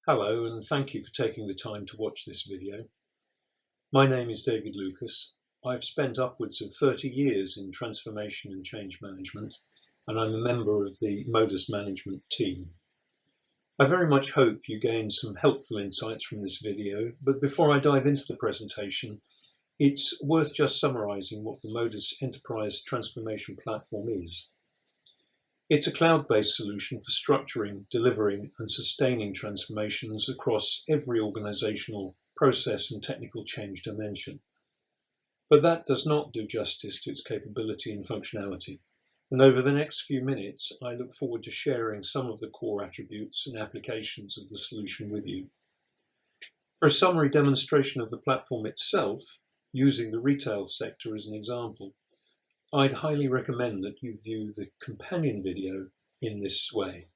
Hello, and thank you for taking the time to watch this video. My name is David Lucas. I've spent upwards of 30 years in transformation and change management, and I'm a member of the Modus management team. I very much hope you gain some helpful insights from this video, but before I dive into the presentation, it's worth just summarizing what the Modus Enterprise Transformation Platform is. It's a cloud-based solution for structuring, delivering, and sustaining transformations across every organizational process and technical change dimension. But that does not do justice to its capability and functionality. And over the next few minutes, I look forward to sharing some of the core attributes and applications of the solution with you. For a summary demonstration of the platform itself, using the retail sector as an example, I'd highly recommend that you view the companion video in this way.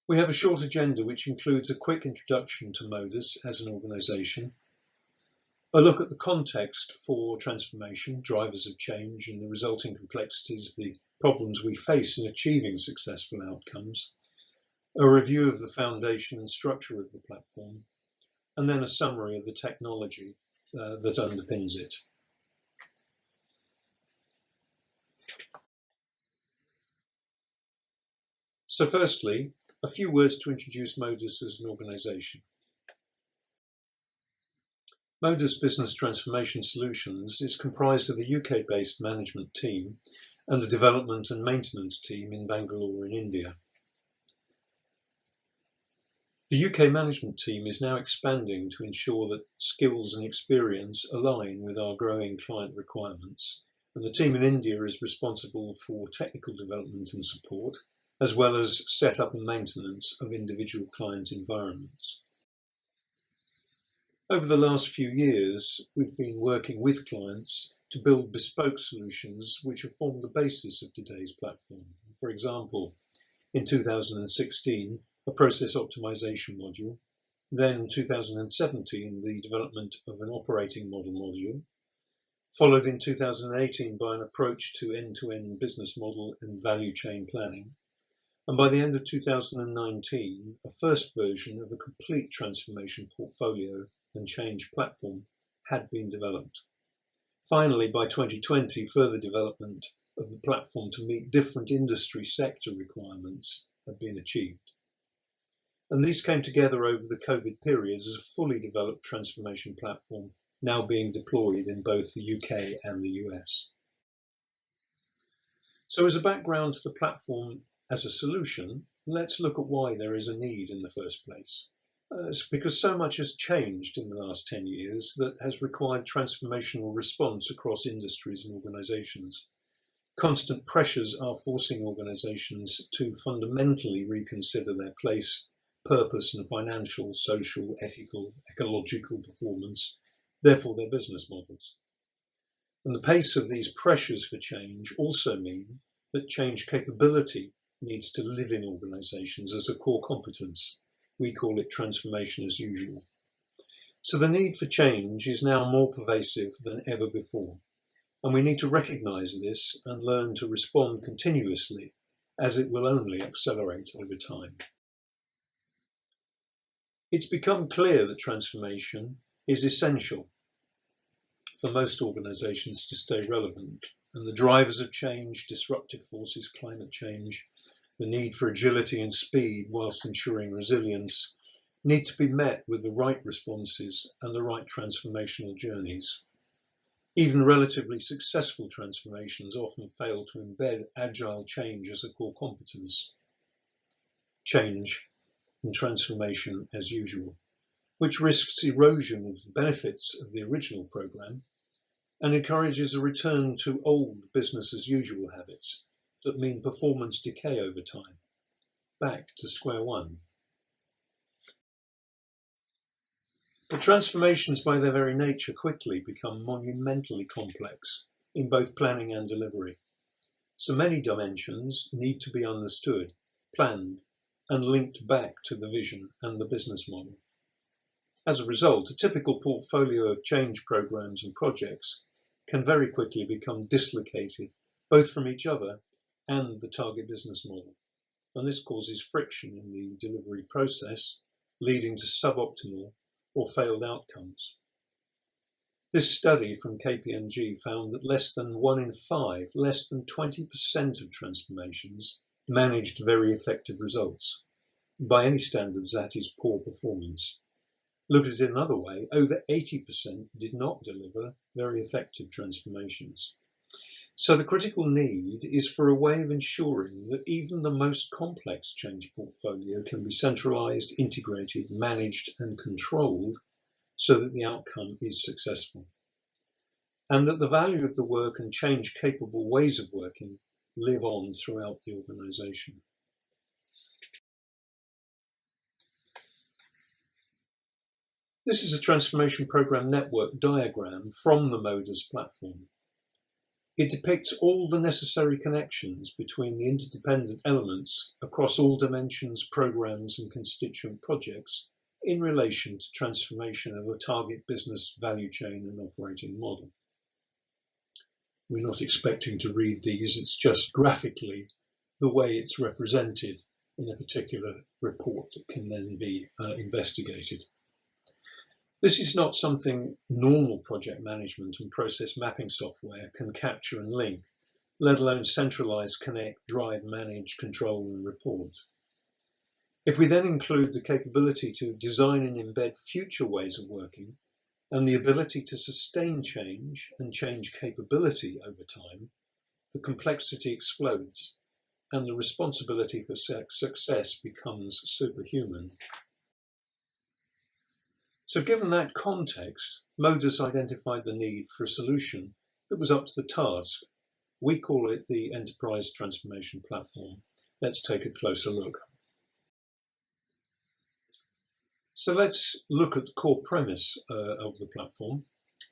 We have a short agenda which includes a quick introduction to Modus as an organization, a look at the context for transformation, drivers of change and the resulting complexities, the problems we face in achieving successful outcomes, a review of the foundation and structure of the platform, and then a summary of the technology that underpins it. So firstly, a few words to introduce Modus as an organisation. Modus Business Transformation Solutions is comprised of a UK-based management team and a development and maintenance team in Bangalore in India. The UK management team is now expanding to ensure that skills and experience align with our growing client requirements, and the team in India is responsible for technical development and support, as well as setup and maintenance of individual client environments. Over the last few years, we've been working with clients to build bespoke solutions which have formed the basis of today's platform. For example, in 2016, a process optimization module, then 2017, the development of an operating model module, followed in 2018 by an approach to end-to-end business model and value chain planning, and by the end of 2019, a first version of a complete transformation portfolio and change platform had been developed. Finally, by 2020, further development of the platform to meet different industry sector requirements had been achieved. And these came together over the COVID period as a fully developed transformation platform now being deployed in both the UK and the US. So as a background to the platform as a solution, let's look at why there is a need in the first place. It's because so much has changed in the last 10 years that has required transformational response across industries and organizations. Constant pressures are forcing organizations to fundamentally reconsider their place, purpose and financial, social, ethical, ecological performance, therefore their business models. And the pace of these pressures for change also mean that change capability needs to live in organizations as a core competence. We call it transformation as usual. So the need for change is now more pervasive than ever before. And we need to recognize this and learn to respond continuously, as it will only accelerate over time. It's become clear that transformation is essential for most organizations to stay relevant, and the drivers of change, disruptive forces, climate change, the need for agility and speed whilst ensuring resilience, need to be met with the right responses and the right transformational journeys. Even relatively successful transformations often fail to embed agile change as a core competence. Change and transformation as usual, which risks erosion of the benefits of the original program and encourages a return to old business as usual habits that mean performance decay over time, back to square one. But transformations by their very nature quickly become monumentally complex in both planning and delivery. So many dimensions need to be understood, planned, and linked back to the vision and the business model. As a result, a typical portfolio of change programs and projects can very quickly become dislocated, both from each other and the target business model. And this causes friction in the delivery process, leading to suboptimal or failed outcomes. This study from KPMG found that less than 1 in 5, less than 20% of transformations managed very effective results. By any standards, that is poor performance. Looked at it another way, over 80% did not deliver very effective transformations. So the critical need is for a way of ensuring that even the most complex change portfolio can be centralized, integrated, managed, and controlled so that the outcome is successful. And that the value of the work and change-capable ways of working live on throughout the organization. This is a transformation program network diagram from the Modus platform. It depicts all the necessary connections between the interdependent elements across all dimensions, programs, and constituent projects in relation to transformation of a target business value chain and operating model. We're not expecting to read these, it's just graphically the way it's represented in a particular report that can then be investigated. This is not something normal project management and process mapping software can capture and link, let alone centralize, connect, drive, manage, control, and report. If we then include the capability to design and embed future ways of working, and the ability to sustain change and change capability over time, the complexity explodes, and the responsibility for success becomes superhuman. So given that context, Modus identified the need for a solution that was up to the task. We call it the Enterprise Transformation Platform. Let's take a closer look. So let's look at the core premise of the platform.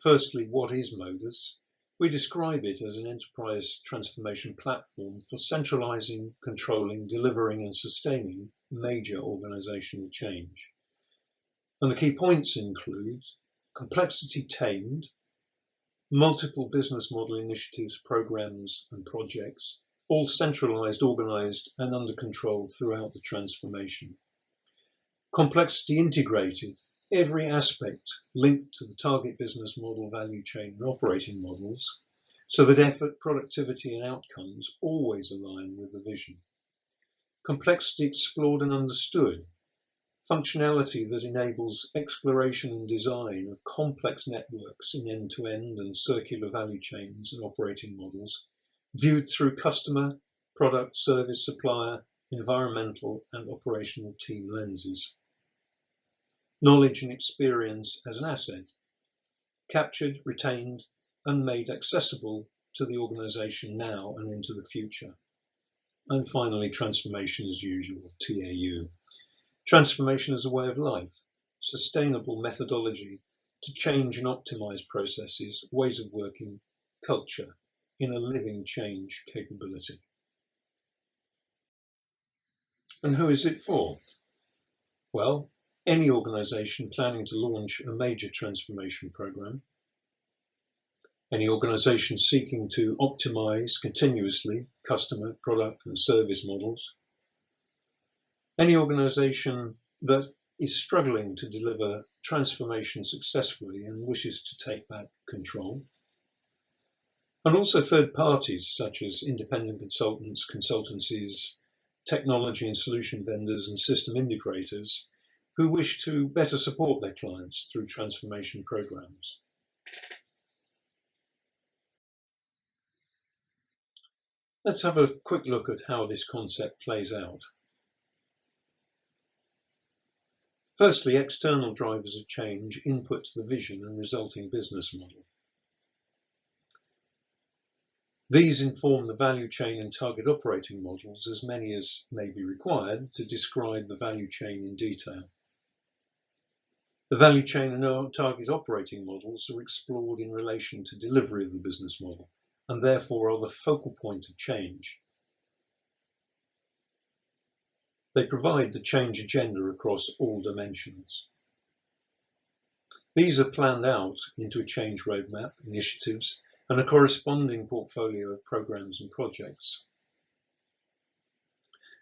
Firstly, what is Modus? We describe it as an enterprise transformation platform for centralizing, controlling, delivering, and sustaining major organizational change. And the key points include complexity tamed, multiple business model initiatives, programs, and projects, all centralized, organized, and under control throughout the transformation. Complexity integrated, every aspect linked to the target business model, value chain, and operating models, so that effort, productivity, and outcomes always align with the vision. Complexity explored and understood, functionality that enables exploration and design of complex networks in end-to-end and circular value chains and operating models, viewed through customer, product, service, supplier, environmental, and operational team lenses. Knowledge and experience as an asset, captured, retained, and made accessible to the organization now and into the future. And finally, transformation as usual, TAU. Transformation as a way of life, sustainable methodology to change and optimize processes, ways of working, culture in a living change capability. And who is it for? Well, any organization planning to launch a major transformation program, any organization seeking to optimize continuously customer, product, and service models, any organization that is struggling to deliver transformation successfully and wishes to take back control, and also third parties such as independent consultants, consultancies, technology and solution vendors, and system integrators who wish to better support their clients through transformation programs. Let's have a quick look at how this concept plays out. Firstly, external drivers of change input to the vision and resulting business model. These inform the value chain and target operating models, as many as may be required to describe the value chain in detail. The value chain and target operating models are explored in relation to delivery of the business model, and therefore are the focal point of change. They provide the change agenda across all dimensions. These are planned out into a change roadmap, initiatives, and a corresponding portfolio of programs and projects.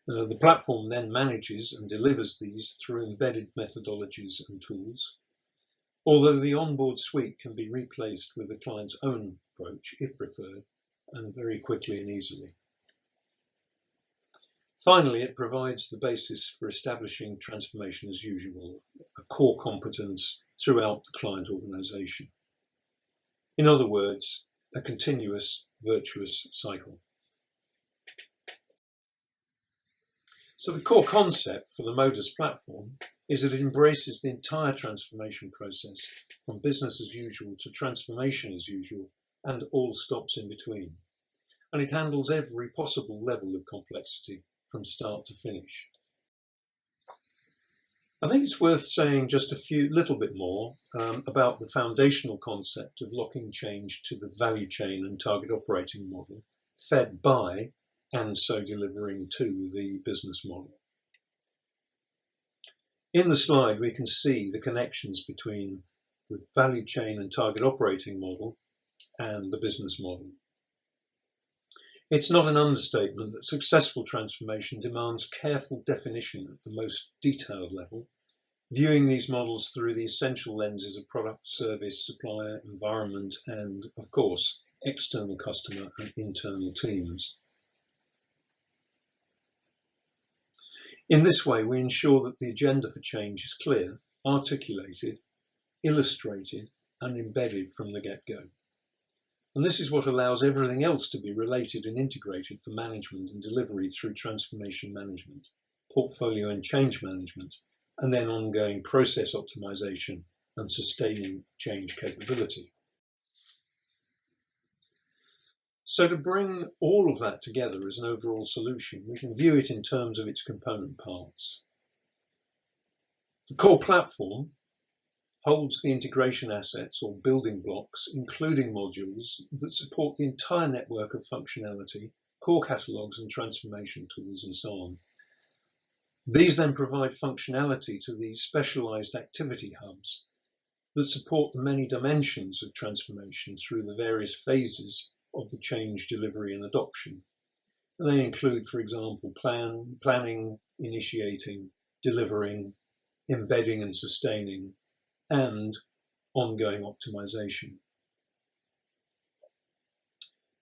The platform then manages and delivers these through embedded methodologies and tools, although the onboard suite can be replaced with the client's own approach, if preferred, and very quickly and easily. Finally, it provides the basis for establishing transformation as usual, a core competence throughout the client organization. In other words, a continuous, virtuous cycle. So the core concept for the Modus platform is that it embraces the entire transformation process, from business as usual to transformation as usual, and all stops in between. And it handles every possible level of complexity from start to finish. I think it's worth saying just a little bit more about the foundational concept of locking change to the value chain and target operating model, fed by and so delivering to the business model. In the slide, we can see the connections between the value chain and target operating model and the business model. It's not an understatement that successful transformation demands careful definition at the most detailed level, viewing these models through the essential lenses of product, service, supplier, environment, and, of course, external customer and internal teams. In this way, we ensure that the agenda for change is clear, articulated, illustrated, and embedded from the get-go. And this is what allows everything else to be related and integrated for management and delivery through transformation management, portfolio and change management, and then ongoing process optimization and sustaining change capability. So to bring all of that together as an overall solution, we can view it in terms of its component parts. The core platform holds the integration assets or building blocks, including modules that support the entire network of functionality, core catalogues and transformation tools and so on. These then provide functionality to the specialized activity hubs that support the many dimensions of transformation through the various phases of the change, delivery and adoption. And they include, for example, planning, initiating, delivering, embedding and sustaining, and ongoing optimization.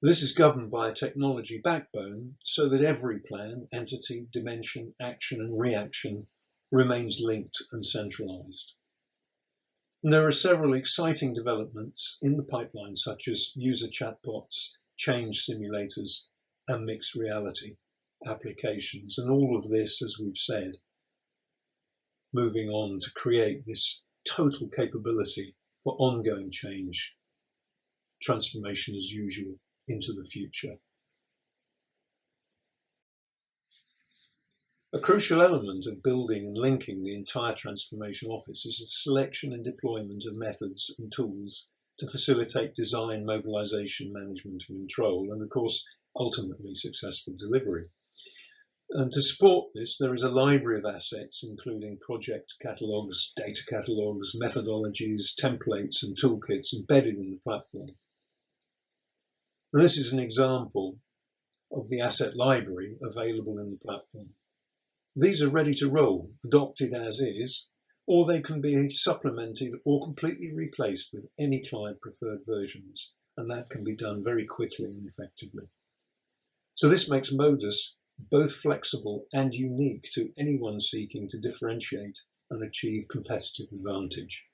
This is governed by a technology backbone so that every plan, entity, dimension, action and reaction remains linked and centralized. And there are several exciting developments in the pipeline, such as user chatbots, change simulators and mixed reality applications. And all of this, as we've said, moving on to create this total capability for ongoing change, transformation as usual into the future. A crucial element of building and linking the entire transformation office is the selection and deployment of methods and tools to facilitate design, mobilization, management and control, and of course, ultimately successful delivery. And to support this, there is a library of assets, including project catalogues, data catalogues, methodologies, templates, and toolkits embedded in the platform. And this is an example of the asset library available in the platform. These are ready to roll, adopted as is, or they can be supplemented or completely replaced with any client preferred versions, and that can be done very quickly and effectively. So this makes Modus both flexible and unique to anyone seeking to differentiate and achieve competitive advantage.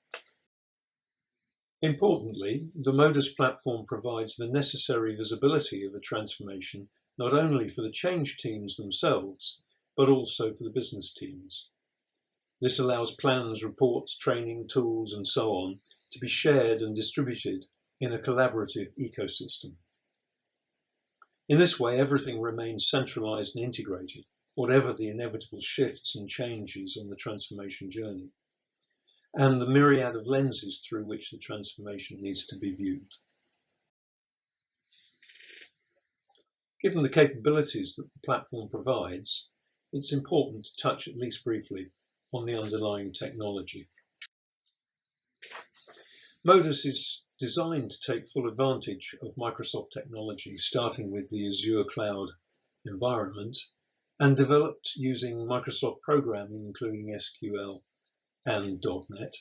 Importantly, the Modus platform provides the necessary visibility of a transformation not only for the change teams themselves, but also for the business teams. This allows plans, reports, training, tools, and so on to be shared and distributed in a collaborative ecosystem. In this way, everything remains centralized and integrated, whatever the inevitable shifts and changes on the transformation journey, and the myriad of lenses through which the transformation needs to be viewed. Given the capabilities that the platform provides, it's important to touch at least briefly on the underlying technology. Modus is designed to take full advantage of Microsoft technology, starting with the Azure cloud environment and developed using Microsoft programming, including SQL and .NET.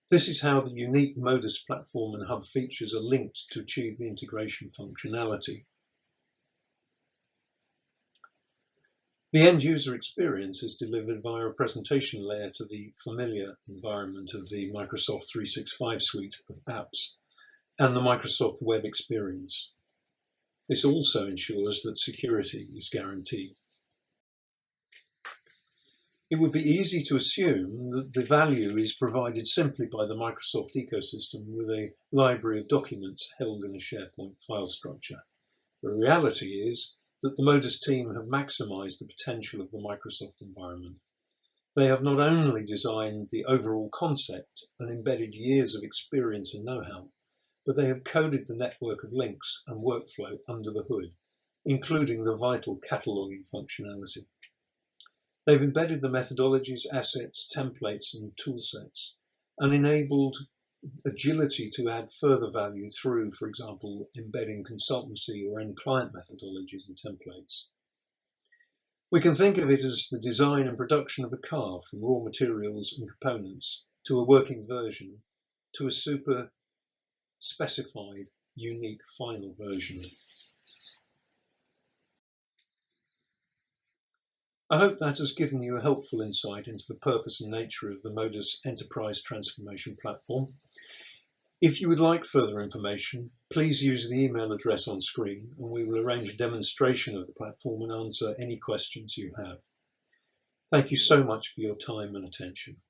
This is how the unique Modus platform and hub features are linked to achieve the integration functionality. The end-user experience is delivered via a presentation layer to the familiar environment of the Microsoft 365 suite of apps and the Microsoft Web experience. This also ensures that security is guaranteed. It would be easy to assume that the value is provided simply by the Microsoft ecosystem with a library of documents held in a SharePoint file structure. The reality is that the Modus team have maximized the potential of the Microsoft environment. They have not only designed the overall concept and embedded years of experience and know-how, but they have coded the network of links and workflow under the hood, including the vital cataloging functionality. They've embedded the methodologies, assets, templates, and toolsets, and enabled agility to add further value through, for example, embedding consultancy or end client methodologies and templates. We can think of it as the design and production of a car from raw materials and components to a working version to a super specified, unique final version. I hope that has given you a helpful insight into the purpose and nature of the Modus Enterprise Transformation Platform. If you would like further information, please use the email address on screen and we will arrange a demonstration of the platform and answer any questions you have. Thank you so much for your time and attention.